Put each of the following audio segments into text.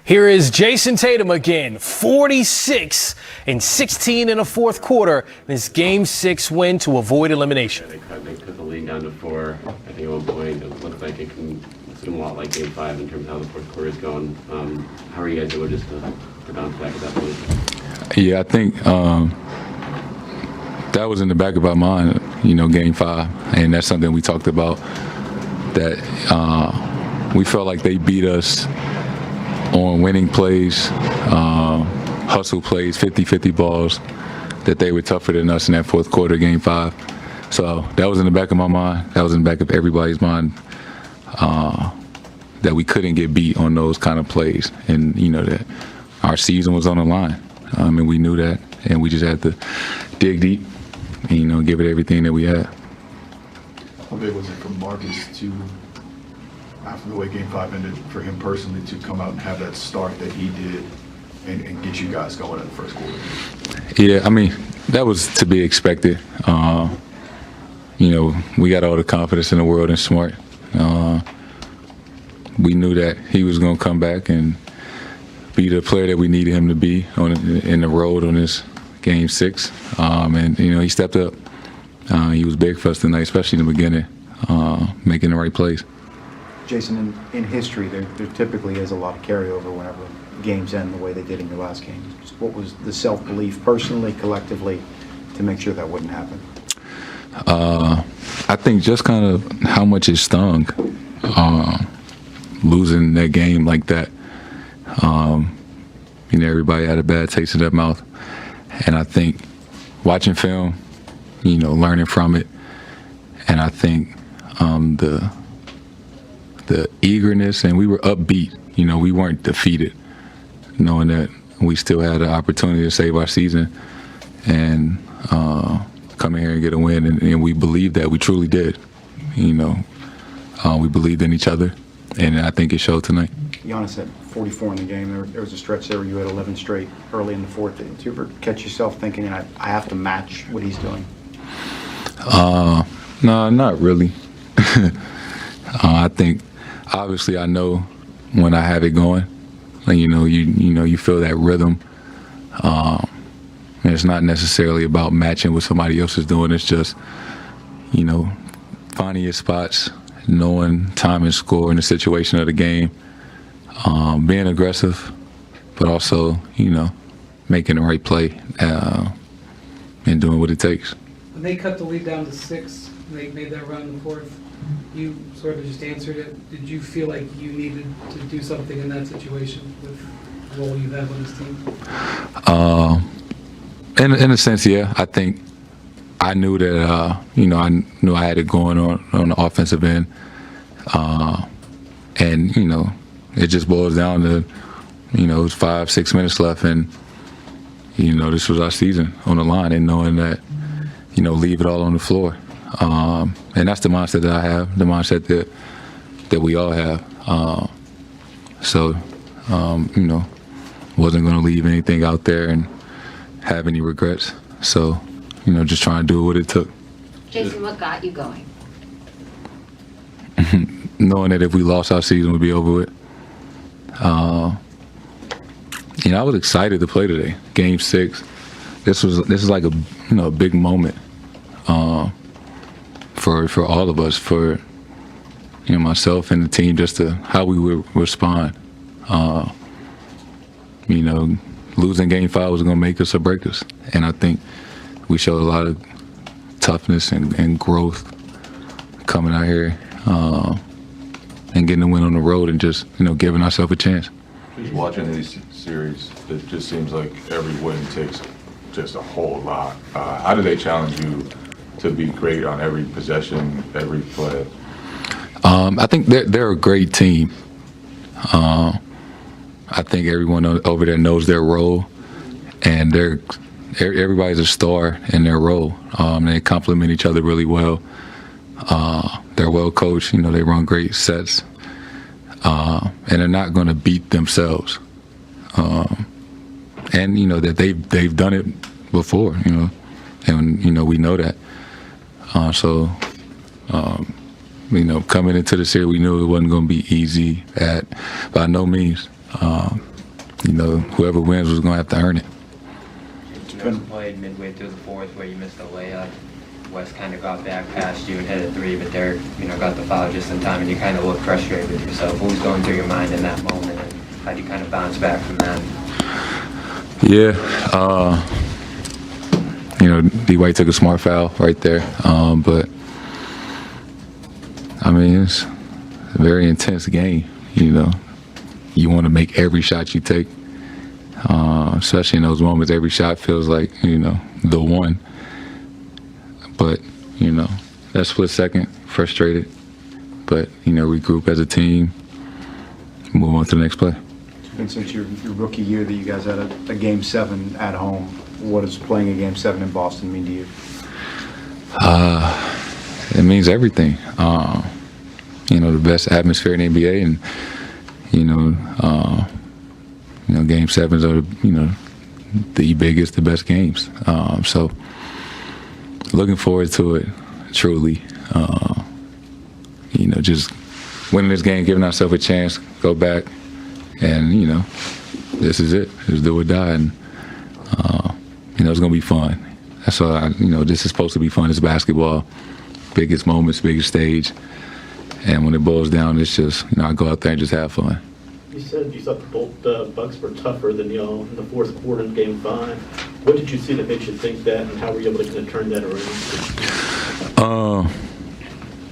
Here is Jason Tatum again, 46 and 16 in the fourth quarter. This Game 6 win to avoid elimination. They cut the lead down to 4. I think at one point it looked like it can seem a lot like Game 5 in terms of how the fourth quarter is going. How are you guys doing just to bounce back at that point? Yeah, I think that was in the back of our mind, Game 5. And that's something we talked about, that we felt like they beat us on winning plays, hustle plays, 50-50 balls, that they were tougher than us in that fourth quarter, Game 5. So that was in the back of my mind. That was in the back of everybody's mind, that we couldn't get beat on those kind of plays. And, that our season was on the line. And we knew that. And we just had to dig deep and, give it everything that we had. How big was it for Marcus to, after the way Game 5 ended, for him personally to come out and have that start that he did and get you guys going in the first quarter? Yeah, that was to be expected. We got all the confidence in the world in Smart. We knew that he was going to come back and be the player that we needed him to be in the road on this Game 6. And he stepped up. He was big for us tonight, especially in the beginning, making the right plays. Jason, in history, there typically is a lot of carryover whenever games end the way they did in your last game. What was the self-belief personally, collectively, to make sure that wouldn't happen? I think just kind of how much it stung, losing that game like that. Everybody had a bad taste in their mouth. And I think watching film, learning from it, and I think the eagerness, and we were upbeat. We weren't defeated, knowing that we still had an opportunity to save our season and come in here and get a win. And we believed that. We truly did. We believed in each other, and I think it showed tonight. Giannis had 44 in the game. There was a stretch there where you had 11 straight early in the fourth. Did you ever catch yourself thinking, I have to match what he's doing? No, not really. I think, obviously, I know when I have it going. You feel that rhythm. And it's not necessarily about matching what somebody else is doing. It's just, finding your spots, knowing time and score and the situation of the game, being aggressive, but also, making the right play and doing what it takes. When they cut the lead down to 6, and they made that run in the fourth, you sort of just answered it. Did you feel like you needed to do something in that situation with the role you have on this team? In a sense, yeah. I think I knew that, I knew I had it going on the offensive end. And, it just boils down to, it's 5-6 minutes left, and, this was our season on the line, and knowing that, leave it all on the floor. And that's the mindset that I have, the mindset that we all have. Wasn't going to leave anything out there and have any regrets. So, just trying to do what it took. Jason, what got you going? Knowing that if we lost, our season would be over with. I was excited to play today. Game 6. This is like a big moment for all of us, for myself and the team, just to how we would respond. Losing Game 5 was going to make us or break us, and I think we showed a lot of toughness and growth coming out here and getting a win on the road, and just giving ourselves a chance. Just watching these series, it just seems like every win takes just a whole lot. How do they challenge you to be great on every possession, every play? I think they're a great team. I think everyone over there knows their role, and everybody's a star in their role. They complement each other really well. They're well coached. They run great sets, and they're not going to beat themselves. And that they've done it before. And we know that. Coming into the series, we knew it wasn't going to be easy by no means. whoever wins was going to have to earn it. You guys played midway through the fourth where you missed a layup. West kind of got back past you and hit a three, but Derek, got the foul just in time, and you kind of looked frustrated with yourself. What was going through your mind in that moment, and how do you kind of bounce back from that? Yeah, D. White took a smart foul right there, but I mean, it's a very intense game. You want to make every shot you take, especially in those moments. Every shot feels like the one. But that split second, frustrated, but regroup as a team, move on to the next play. And since your rookie year that you guys had a Game 7 at home, what does playing a Game 7 in Boston mean to you? It means everything. The best atmosphere in the NBA, and Game 7s are the biggest, the best games. So looking forward to it, truly. Just winning this game, giving ourselves a chance, go back, and this is it. Just do or die, and it's gonna be fun. That's all. This is supposed to be fun. It's basketball, biggest moments, biggest stage, and when it boils down, it's just I go out there and just have fun. You said you thought the Bucks were tougher than y'all in the fourth quarter in Game 5. What did you see that makes you think that, and how were you able to kind of turn that around?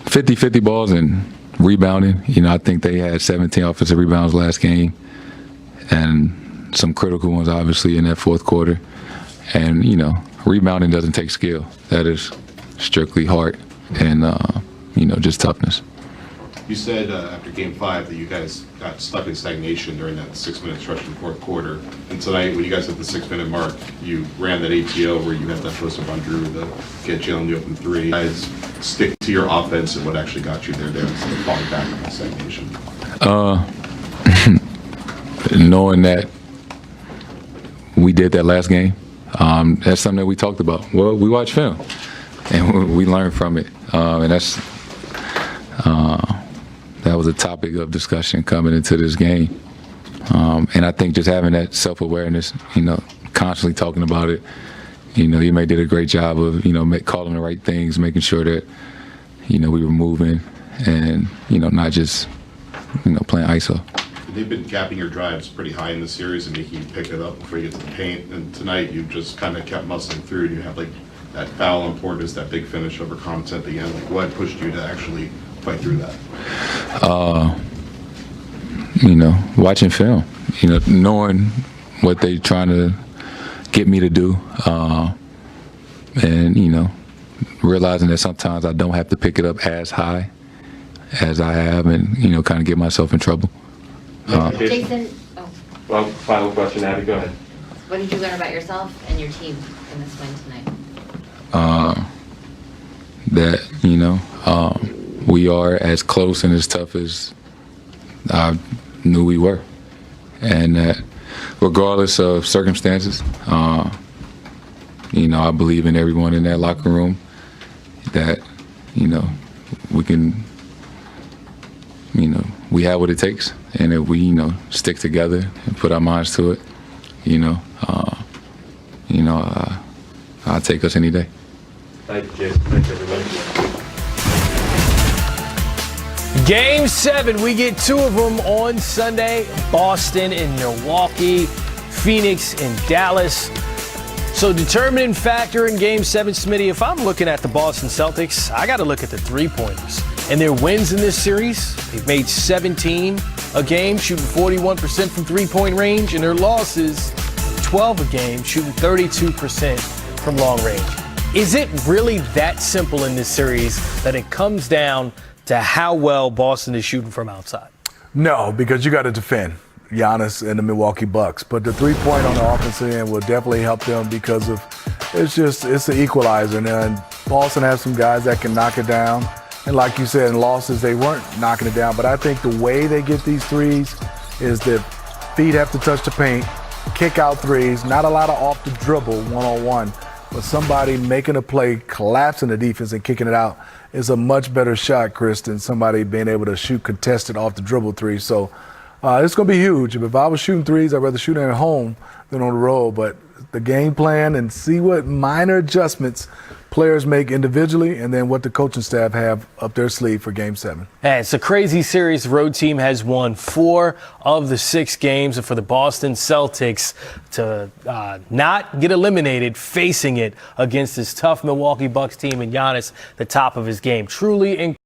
50-50 balls and rebounding. I think they had 17 offensive rebounds last game, and some critical ones, obviously, in that fourth quarter. And, rebounding doesn't take skill. That is strictly heart and, just toughness. You said after Game 5 that you guys got stuck in stagnation during that 6-minute stretch in the fourth quarter. And tonight, when you guys hit the 6-minute mark, you ran that ATO where you had that post-up on Drew to get Jalen the open three. You guys stick to your offense and what actually got you there instead of falling back on that stagnation. Knowing that we did that last game, that's something that we talked about. Well, we watch film, and we learn from it. And that was a topic of discussion coming into this game. And I think just having that self-awareness, constantly talking about it, Ime did a great job of, calling the right things, making sure that, we were moving and, not just, playing ISO. They've been capping your drives pretty high in the series and making you pick it up before you get to the paint. And tonight you just kind of kept muscling through, and you have that foul on Portis, that big finish over Comets at the end. What pushed you to actually fight through that? Watching film, knowing what they're trying to get me to do, and, realizing that sometimes I don't have to pick it up as high as I have and, kind of get myself in trouble. Jason, Well, final question, Abby, go ahead. what did you learn about yourself and your team in this win tonight? That, we are as close and as tough as I knew we were. And that regardless of circumstances, I believe in everyone in that locker room that, we can, we have what it takes. And if we, stick together and put our minds to it, I'll take us any day. Thank you, Jason. Thank you, everybody. Game 7, we get 2 of them on Sunday. Boston and Milwaukee, Phoenix and Dallas. So determining factor in Game 7, Smitty, if I'm looking at the Boston Celtics, I got to look at the three-pointers. And their wins in this series, they've made 17 a game, shooting 41% from three-point range. And their losses, 12 a game, shooting 32% from long range. Is it really that simple in this series that it comes down to how well Boston is shooting from outside? No, because you got to defend Giannis and the Milwaukee Bucks. But the three-point on the offensive end will definitely help them because it's an equalizer. And Boston has some guys that can knock it down. And like you said, in losses, they weren't knocking it down. But I think the way they get these threes is that feet have to touch the paint, kick out threes, not a lot of off the dribble one-on-one. But somebody making a play, collapsing the defense and kicking it out is a much better shot, Chris, than somebody being able to shoot contested off the dribble three. So It's going to be huge. If I was shooting threes, I'd rather shoot at home than on the road. But the game plan and see what minor adjustments players make individually and then what the coaching staff have up their sleeve for Game 7. Hey, it's a crazy series. The road team has won 4 of the 6 games. And for the Boston Celtics to not get eliminated facing it against this tough Milwaukee Bucks team and Giannis, the top of his game. Truly incredible.